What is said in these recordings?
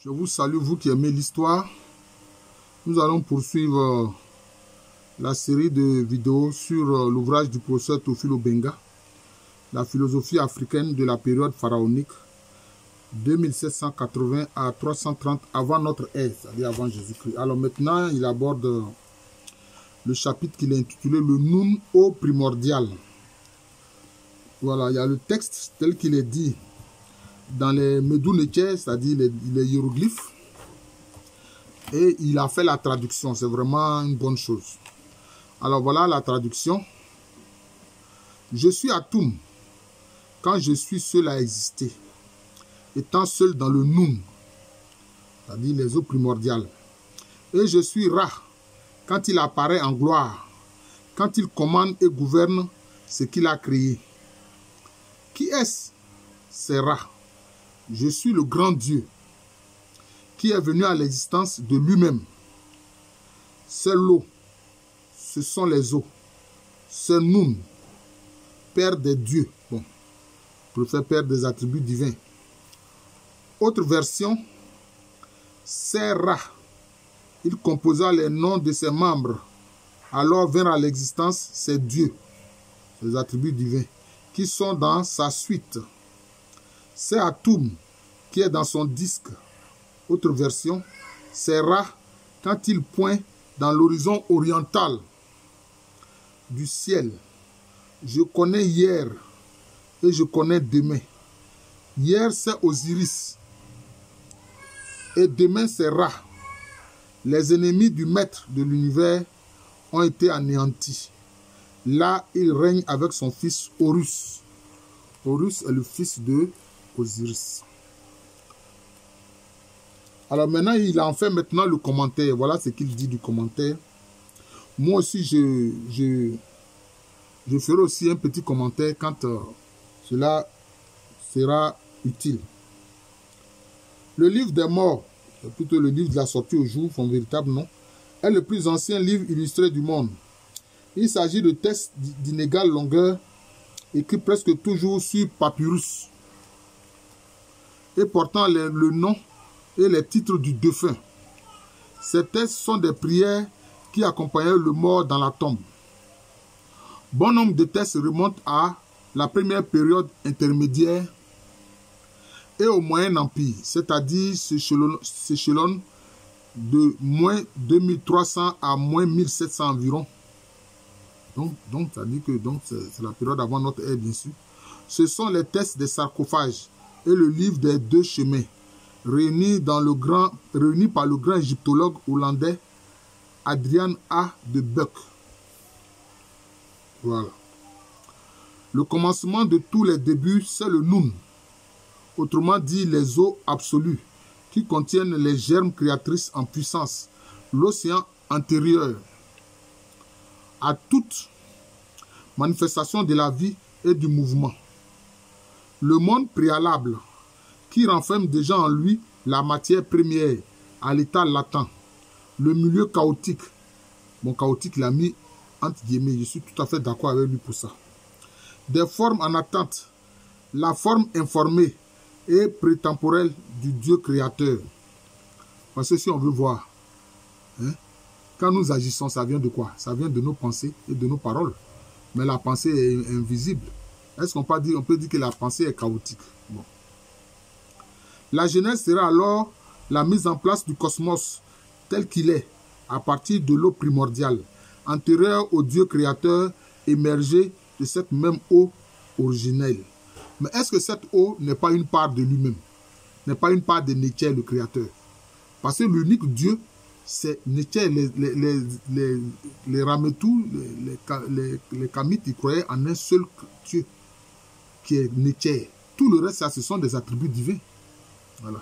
Je vous salue, vous qui aimez l'histoire. Nous allons poursuivre la série de vidéos sur l'ouvrage du professeur Théophile Obenga, la philosophie africaine de la période pharaonique, 2780 à 330 avant notre ère, c'est-à-dire avant Jésus-Christ. Alors maintenant, il aborde le chapitre qu'il a intitulé « Le Nun au primordial ». Voilà, il y a le texte tel qu'il est dit dans les Medunekye, c'est-à-dire les hiéroglyphes, et il a fait la traduction. C'est vraiment une bonne chose. Alors voilà la traduction. Je suis Atum quand je suis seul à exister, étant seul dans le Nun, c'est-à-dire les eaux primordiales. Et je suis Ra quand il apparaît en gloire, quand il commande et gouverne ce qu'il a créé. Qui est-ce? C'est Ra. Je suis le grand Dieu qui est venu à l'existence de lui-même. C'est l'eau, ce sont les eaux. C'est Nun, Père des dieux. Bon, je préfère Père des attributs divins. Autre version, c'est Ra. Il composa les noms de ses membres. Alors vinrent à l'existence ces dieux, les attributs divins, qui sont dans sa suite. C'est Atum qui est dans son disque. Autre version, c'est Ra quand il pointe dans l'horizon oriental du ciel. Je connais hier et je connais demain. Hier c'est Osiris et demain c'est Ra. Les ennemis du maître de l'univers ont été anéantis. Là, il règne avec son fils Horus. Horus est le fils de Osiris. Alors maintenant, il en fait maintenant le commentaire. Voilà ce qu'il dit du commentaire. Moi aussi, je ferai aussi un petit commentaire quand cela sera utile. Le livre des morts, plutôt le livre de la sortie au jour, son véritable nom, est le plus ancien livre illustré du monde. Il s'agit de textes d'inégale longueur, écrits presque toujours sur papyrus, et portant le nom et les titres du défunt. Ces textes sont des prières qui accompagnaient le mort dans la tombe. Bon nombre de textes remontent à la première période intermédiaire et au Moyen Empire, c'est-à-dire s'échelonnent de moins 2300 à moins 1700 environ. Donc ça dit que c'est la période avant notre ère, bien sûr. Ce sont les textes des sarcophages et le livre des deux chemins, réunis par le grand égyptologue hollandais Adrian A. de Buck. Voilà. Le commencement de tous les débuts, c'est le Nun, autrement dit les eaux absolues, qui contiennent les germes créatrices en puissance, l'océan antérieur à toute manifestation de la vie et du mouvement. Le monde préalable, qui renferme déjà en lui la matière première à l'état latent. Le milieu chaotique. Bon, chaotique, il a mis entre guillemets, je suis tout à fait d'accord avec lui pour ça. Des formes en attente. La forme informée et prétemporelle du Dieu créateur. Parce que si on veut voir, quand nous agissons, ça vient de quoi? Ça vient de nos pensées et de nos paroles. Mais la pensée est invisible. Est-ce qu'on peut dire que la pensée est chaotique? Bon. La genèse sera alors la mise en place du cosmos tel qu'il est, à partir de l'eau primordiale, antérieure au Dieu créateur, émergé de cette même eau originelle. Mais est-ce que cette eau n'est pas une part de lui-même? N'est pas une part de Nétché, le créateur? Parce que l'unique Dieu, c'est Nétché. Les Rametou, les Kamites, ils croyaient en un seul Dieu, qui est Nétché. Tout le reste, ça, ce sont des attributs divins. Voilà.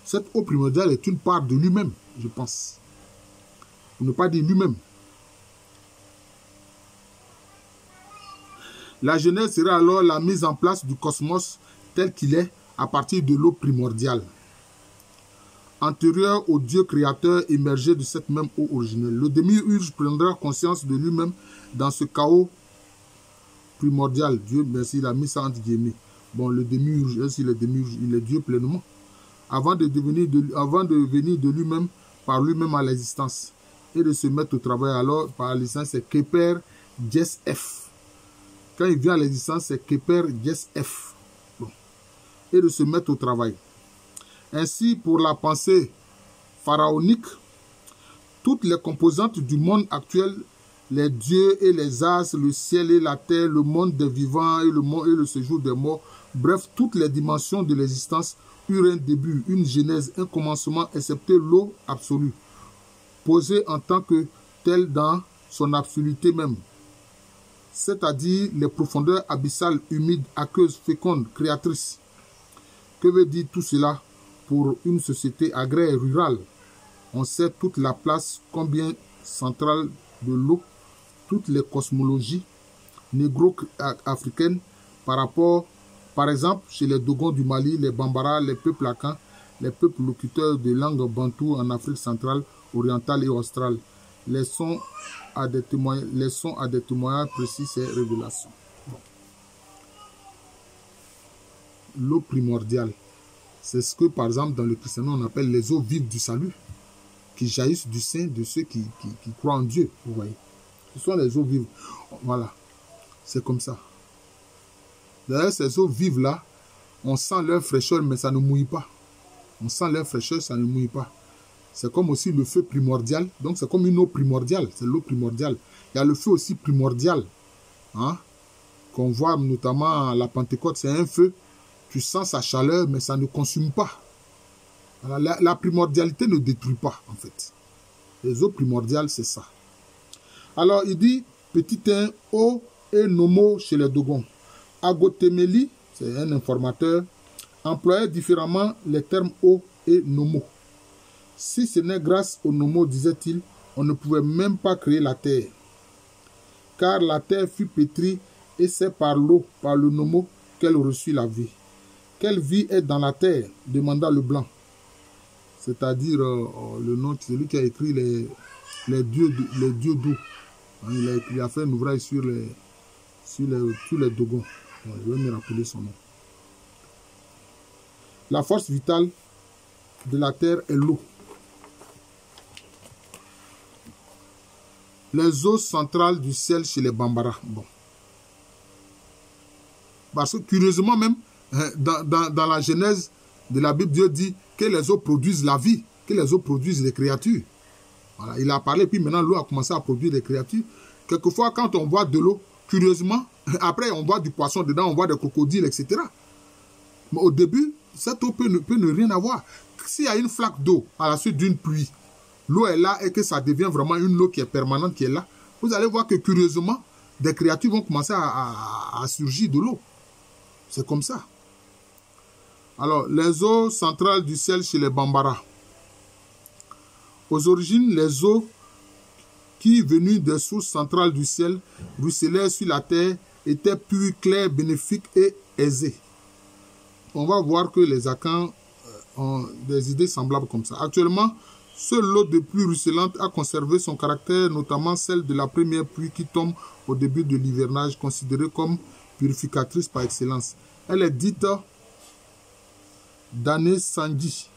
Cette eau primordiale est une part de lui-même, je pense. Pour ne pas dire lui-même. La genèse sera alors la mise en place du cosmos tel qu'il est à partir de l'eau primordiale, antérieure au Dieu créateur émergé de cette même eau originelle. Le démiurge prendra conscience de lui-même dans ce chaos primordial. Dieu, merci, il a mis ça entre guillemets. Bon, le démiurge, il est Dieu pleinement. avant de venir de lui-même, par lui-même à l'existence, et de se mettre au travail. Alors, par l'existence, c'est Keper Jes F. Quand il vient à l'existence, c'est Keper Jes F. Bon. Et de se mettre au travail. Ainsi, pour la pensée pharaonique, toutes les composantes du monde actuel, les dieux et les astres, le ciel et la terre, le monde des vivants et le séjour des morts, bref, toutes les dimensions de l'existence eurent un début, une genèse, un commencement, excepté l'eau absolue, posée en tant que telle dans son absoluté même, c'est-à-dire les profondeurs abyssales, humides, aqueuses, fécondes, créatrices. Que veut dire tout cela pour une société agraire et rurale? On sait toute la place combien centrale de l'eau, toutes les cosmologies négro-africaines par rapport, par exemple, chez les Dogons du Mali, les Bambara, les peuples Akans, les peuples locuteurs de langue bantou en Afrique centrale, orientale et australe. Laissons à des témoignages précis ces révélations. Bon. L'eau primordiale, c'est ce que, par exemple, dans le christianisme, on appelle les eaux vives du salut, qui jaillissent du sein de ceux qui croient en Dieu, vous voyez. Ce sont les eaux vives. Voilà. C'est comme ça. D'ailleurs, ces eaux vives-là, on sent leur fraîcheur, mais ça ne mouille pas. On sent leur fraîcheur, ça ne mouille pas. C'est comme aussi le feu primordial. Donc, c'est comme une eau primordiale. C'est l'eau primordiale. Il y a le feu aussi primordial. Hein, qu'on voit notamment à la Pentecôte. C'est un feu. Tu sens sa chaleur, mais ça ne consume pas. Voilà, la primordialité ne détruit pas, en fait. Les eaux primordiales, c'est ça. Alors, il dit, petit 1, eau et nomo chez les Dogons. Agotemeli, c'est un informateur, employait différemment les termes eau et nomo. Si ce n'est grâce au nomo, disait-il, on ne pouvait même pas créer la terre. Car la terre fut pétrie et c'est par l'eau, par le nomo, qu'elle reçut la vie. Quelle vie est dans la terre? Demanda le blanc. C'est-à-dire le nom, c'est lui qui a écrit les dieux d'eau. Il a fait un ouvrage sur tous les Dogons. Je vais me rappeler son nom. La force vitale de la terre est l'eau. Les eaux centrales du ciel chez les Bambara. Bon. Parce que curieusement même, dans la Genèse de la Bible, Dieu dit que les eaux produisent la vie, que les eaux produisent les créatures. Voilà, il a parlé, puis maintenant l'eau a commencé à produire des créatures. Quelquefois, quand on boit de l'eau, curieusement, après on boit du poisson dedans, on boit des crocodiles, etc. Mais au début, cette eau peut ne rien avoir. S'il y a une flaque d'eau à la suite d'une pluie, l'eau est là et que ça devient vraiment une eau qui est permanente, qui est là, vous allez voir que curieusement, des créatures vont commencer à surgir de l'eau. C'est comme ça. Alors, les eaux centrales du ciel chez les Bambara. Aux origines, les eaux qui, venues des sources centrales du ciel, ruisselaient sur la terre, étaient pures, claires, bénéfiques et aisées. On va voir que les Akans ont des idées semblables comme ça. Actuellement, seule l'eau de pluie ruisselante a conservé son caractère, notamment celle de la première pluie qui tombe au début de l'hivernage, considérée comme purificatrice par excellence. Elle est dite Dane Sanji,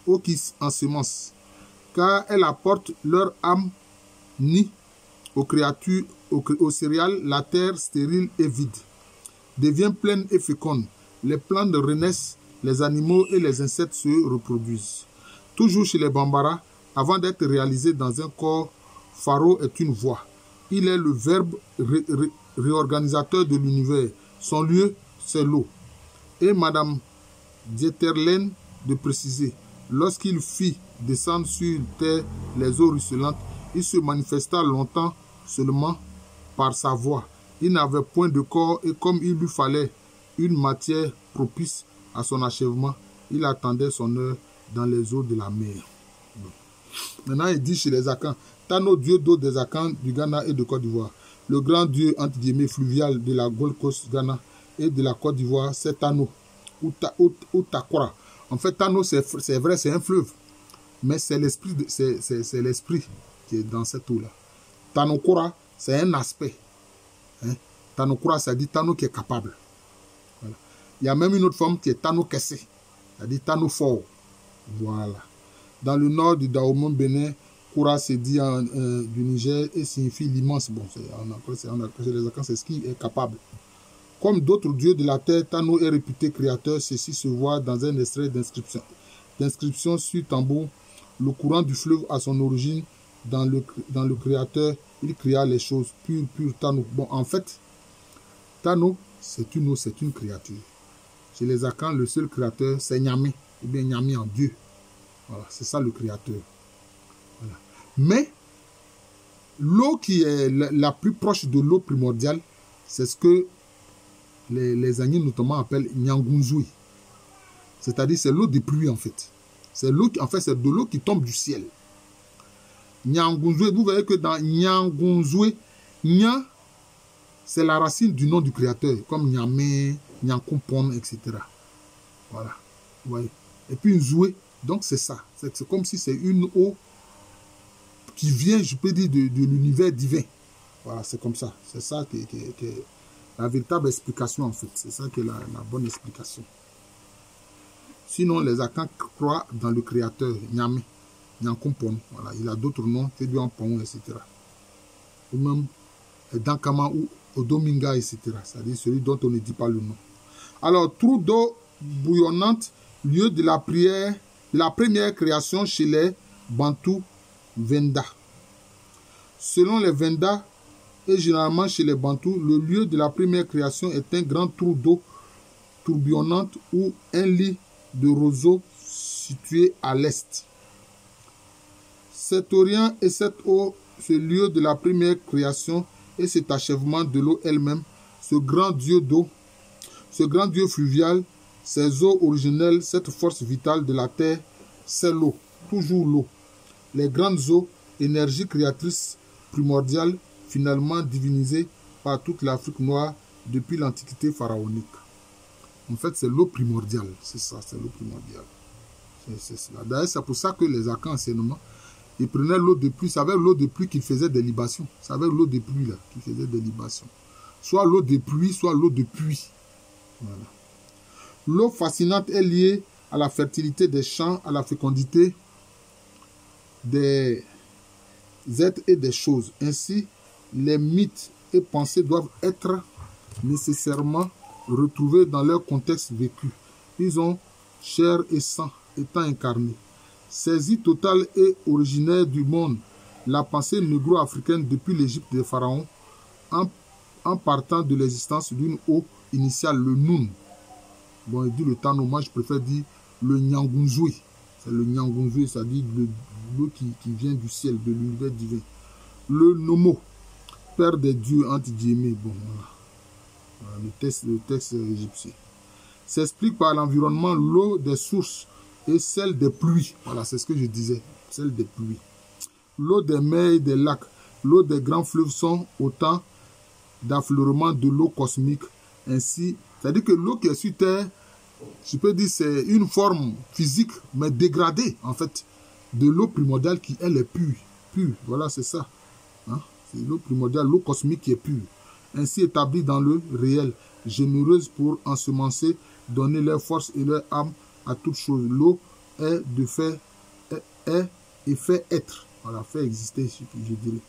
eau qui ensemence, car elle apporte leur âme ni aux créatures, aux céréales, la terre stérile et vide devient pleine et féconde. Les plantes renaissent, les animaux et les insectes se reproduisent. Toujours chez les Bambara, avant d'être réalisé dans un corps, Pharaon est une voix. Il est le verbe réorganisateur de l'univers. Son lieu, c'est l'eau. Et Madame Dieterlen de préciser, lorsqu'il fit descendre sur terre les eaux ruisselantes, il se manifesta longtemps seulement par sa voix. Il n'avait point de corps et comme il lui fallait une matière propice à son achèvement, il attendait son heure dans les eaux de la mer. Maintenant, il dit chez les Akans, Tano, dieu d'eau des Akans du Ghana et de Côte d'Ivoire. Le grand dieu, entre guillemets, fluvial de la Gold Coast, Ghana et de la Côte d'Ivoire, c'est Tano, ou Takora. En fait, Tano, c'est vrai, c'est un fleuve. Mais c'est l'esprit qui est dans cette eau-là. Tanokora, c'est un aspect. Hein? Tanokora, ça dit Tano qui est capable. Voilà. Il y a même une autre forme qui est Tano Kessé. c'est-à-dire Tano fort. Voilà. Dans le nord du Dahomey Bénin, Koura se dit du Niger et signifie l'immense. Bon, les Akans, c'est ce qui est capable. Comme d'autres dieux de la terre, Tano est réputé créateur. Ceci se voit dans un extrait d'inscription sur tambour. Le courant du fleuve a son origine dans le créateur. Il créa les choses pur Tano. Bon, en fait, Tano, c'est une eau, c'est une créature. Chez les Akans, le seul créateur, c'est Nyame, ou bien Nyame en Dieu. Voilà, c'est ça le créateur. Voilà. Mais, l'eau qui est la plus proche de l'eau primordiale, c'est ce que les Agnis notamment appellent Nyangunzui. C'est-à-dire, c'est l'eau de pluie en fait. C'est de l'eau qui tombe du ciel. Nyangunzui, vous voyez que dans Nyangunzui, Nya, c'est la racine du nom du créateur, comme Nyame, Nyankumpon, etc. Voilà. Vous voyez. Et puis Nzoué, donc c'est ça. C'est comme si c'est une eau qui vient, je peux dire, de l'univers divin. Voilà, c'est comme ça. C'est ça qui est la véritable explication en fait. C'est ça qui est la bonne explication. Sinon, les Akans croient dans le créateur, Nyame, Nyankumpon. Voilà, il a d'autres noms, Teduampon, etc. Ou même Dankama ou Odominga, etc. C'est-à-dire celui dont on ne dit pas le nom. Alors, trou d'eau bouillonnante, lieu de la prière, la première création chez les Bantous Venda. Selon les Venda, et généralement chez les Bantous, le lieu de la première création est un grand trou d'eau tourbillonnante ou un lit de roseaux situé à l'est. Cet orient et cette eau, ce lieu de la première création et cet achèvement de l'eau elle-même, ce grand dieu d'eau, ce grand dieu fluvial, ces eaux originelles, cette force vitale de la terre, c'est l'eau, toujours l'eau. Les grandes eaux, énergie créatrice primordiale, finalement divinisée par toute l'Afrique noire depuis l'Antiquité pharaonique. En fait, c'est l'eau primordiale, c'est ça, c'est l'eau primordiale. D'ailleurs, c'est pour ça que les Akans anciennement, ils prenaient l'eau de pluie, c'est avec l'eau de pluie qu'ils faisaient des libations. C'est avec l'eau de pluie là qu'ils faisaient des libations. Soit l'eau de pluie, soit l'eau de puits. Voilà. L'eau fascinante est liée à la fertilité des champs, à la fécondité des êtres et des choses. Ainsi, les mythes et pensées doivent être nécessairement retrouvés dans leur contexte vécu. Ils ont chair et sang étant incarnés. Saisie totale et originaire du monde, la pensée négro-africaine depuis l'Égypte des pharaons, en partant de l'existence d'une eau initiale, le Noun. Bon, il dit le Tano, moi je préfère dire le Nyangunzui. C'est le Nyangunzui, c'est-à-dire l'eau qui vient du ciel, de l'univers divin. Le Nomo, père des dieux, entre guillemets. Bon, voilà. Le texte égyptien. S'explique par l'environnement, l'eau des sources et celle des pluies. Voilà, c'est ce que je disais, celle des pluies. L'eau des mers et des lacs, l'eau des grands fleuves sont autant d'affleurements de l'eau cosmique. Ainsi, c'est-à-dire que l'eau qui est sur Terre, je peux dire, c'est une forme physique, mais dégradée, en fait, de l'eau primordiale qui, elle, est pure. Voilà, c'est ça. Hein? C'est l'eau primordiale, l'eau cosmique qui est pure. Ainsi établie dans le réel, généreuse pour ensemencer, donner leur force et leur âme à toute chose. L'eau est de fait, est et fait être. Voilà, fait exister, je dirais.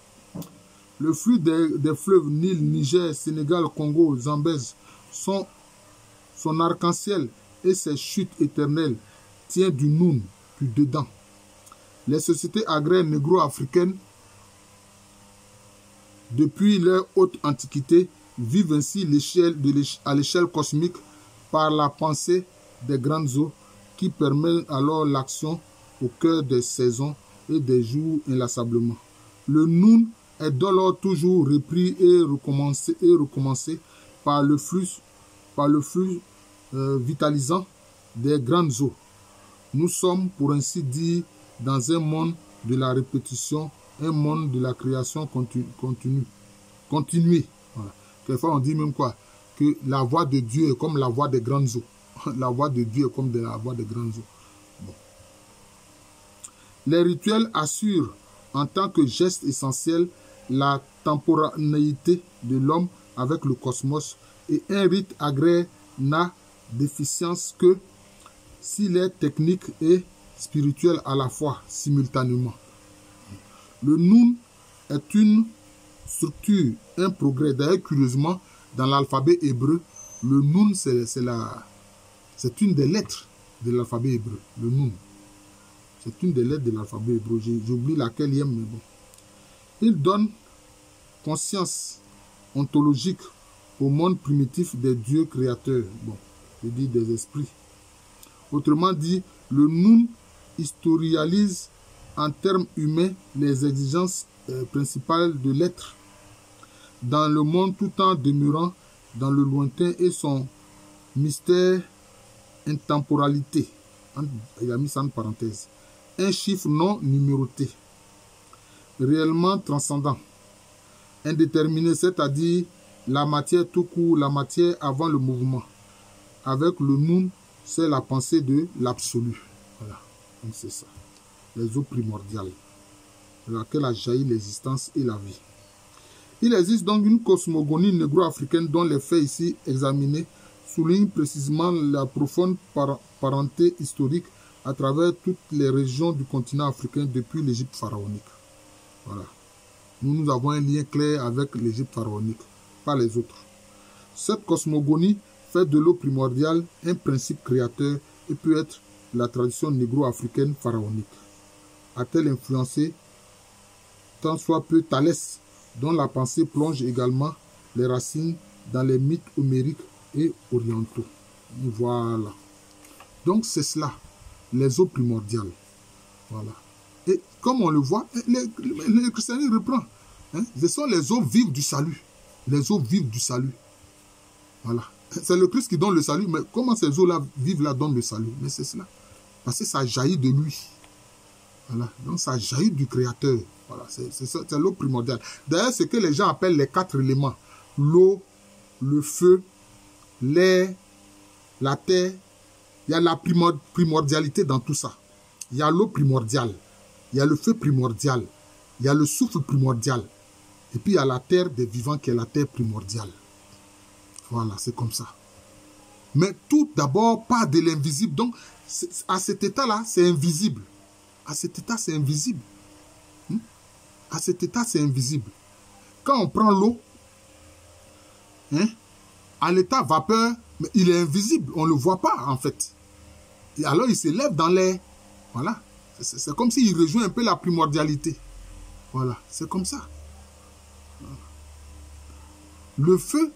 Le flux des fleuves Nil, Niger, Sénégal, Congo, Zambèze, son arc-en-ciel et ses chutes éternelles tient du Noun, du dedans. Les sociétés agraires négro-africaines, depuis leur haute antiquité, vivent ainsi à l'échelle cosmique par la pensée des grandes eaux qui permet alors l'action au cœur des saisons et des jours inlassablement. Le Noun est alors toujours repris et recommencé par le flux vitalisant des grandes eaux. Nous sommes, pour ainsi dire, dans un monde de la répétition, un monde de la création continuée. Voilà. Quelquefois, on dit même quoi? Que la voix de Dieu est comme la voix des grandes eaux. La voix de Dieu est comme la voix des grandes eaux. Bon. Les rituels assurent, en tant que geste essentiel, la temporanéité de l'homme avec le cosmos, et un rite agraire n'a d'efficience que s'il est technique et spirituel à la fois, simultanément. Le Nun est une structure, un progrès. D'ailleurs, curieusement, dans l'alphabet hébreu, le Nun, c'est une des lettres de l'alphabet hébreu. Le Nun. C'est une des lettres de l'alphabet hébreu. J'oublie laquelle mais bon. Il donne conscience ontologique au monde primitif des dieux créateurs. Bon, je dis des esprits. Autrement dit, le Nun historialise en termes humains les exigences principales de l'être dans le monde tout en demeurant dans le lointain et son mystère intemporalité. Il a mis ça en parenthèse. Un chiffre non numéroté, réellement transcendant, indéterminé, c'est-à-dire la matière tout court, la matière avant le mouvement. Avec le Nun, c'est la pensée de l'absolu. Voilà, donc c'est ça. Les eaux primordiales, de laquelle a jailli l'existence et la vie. Il existe donc une cosmogonie négro-africaine dont les faits ici examinés soulignent précisément la profonde parenté historique à travers toutes les régions du continent africain depuis l'Égypte pharaonique. Voilà. Nous avons un lien clair avec l'Égypte pharaonique, pas les autres. Cette cosmogonie fait de l'eau primordiale un principe créateur et peut être la tradition négro-africaine pharaonique. A-t-elle influencé tant soit peu Thalès, dont la pensée plonge également les racines dans les mythes homériques et orientaux. Voilà. Donc c'est cela, les eaux primordiales. Voilà. Et comme on le voit, le christianisme reprend. Hein? Ce sont les eaux vives du salut. Les eaux vives du salut. Voilà. C'est le Christ qui donne le salut, mais comment ces eaux-là vives là donnent le salut? Mais c'est cela. Parce que ça jaillit de lui. Voilà. Donc ça jaillit du Créateur. Voilà. C'est l'eau primordiale. D'ailleurs, c'est ce que les gens appellent les 4 éléments. L'eau, le feu, l'air, la terre. Il y a la primordialité dans tout ça. Il y a l'eau primordiale. Il y a le feu primordial. Il y a le souffle primordial. Et puis il y a la terre des vivants qui est la terre primordiale. Voilà, c'est comme ça. Mais tout d'abord part de l'invisible. Donc, à cet état-là, c'est invisible. À cet état, c'est invisible. À cet état, c'est invisible. Quand on prend l'eau, à l'état vapeur, mais il est invisible. On ne le voit pas, en fait. Et alors, il s'élève dans l'air. Voilà. C'est comme s'il rejoint un peu la primordialité. Voilà. C'est comme ça. Voilà. Le feu,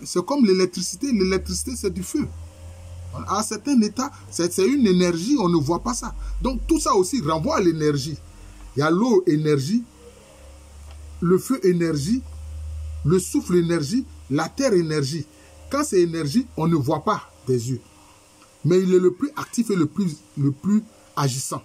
c'est comme l'électricité. L'électricité, c'est du feu. Voilà. À un certain état, c'est une énergie, on ne voit pas ça. Donc, tout ça aussi renvoie à l'énergie. Il y a l'eau, énergie, le feu, énergie, le souffle, énergie, la terre, énergie. Quand c'est énergie, on ne voit pas des yeux. Mais il est le plus actif et le plus agissant.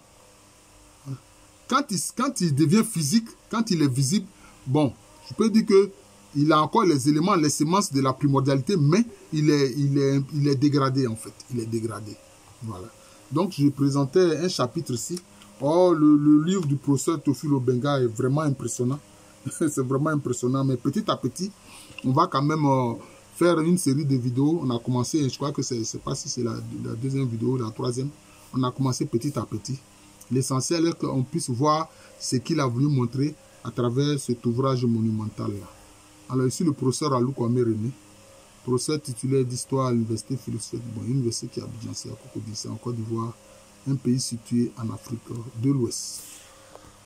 Quand il devient physique, quand il est visible, bon, je peux dire que il a encore les éléments, les semences de la primordialité, mais il est dégradé en fait. Il est dégradé. Voilà. Donc, je présentais un chapitre ici. Oh, le livre du professeur Théophile Obenga est vraiment impressionnant. C'est vraiment impressionnant. Mais petit à petit, on va quand même faire une série de vidéos. On a commencé, je crois que c'est pas si c'est la deuxième vidéo, la troisième. On a commencé petit à petit. L'essentiel est qu'on puisse voir ce qu'il a voulu montrer à travers cet ouvrage monumental-là. Alors ici, le professeur Alou Kwame René, professeur titulaire d'histoire à l'université Philosophe, université qui est à Abidjan, c'est en Côte d'Ivoire, un pays situé en Afrique de l'Ouest.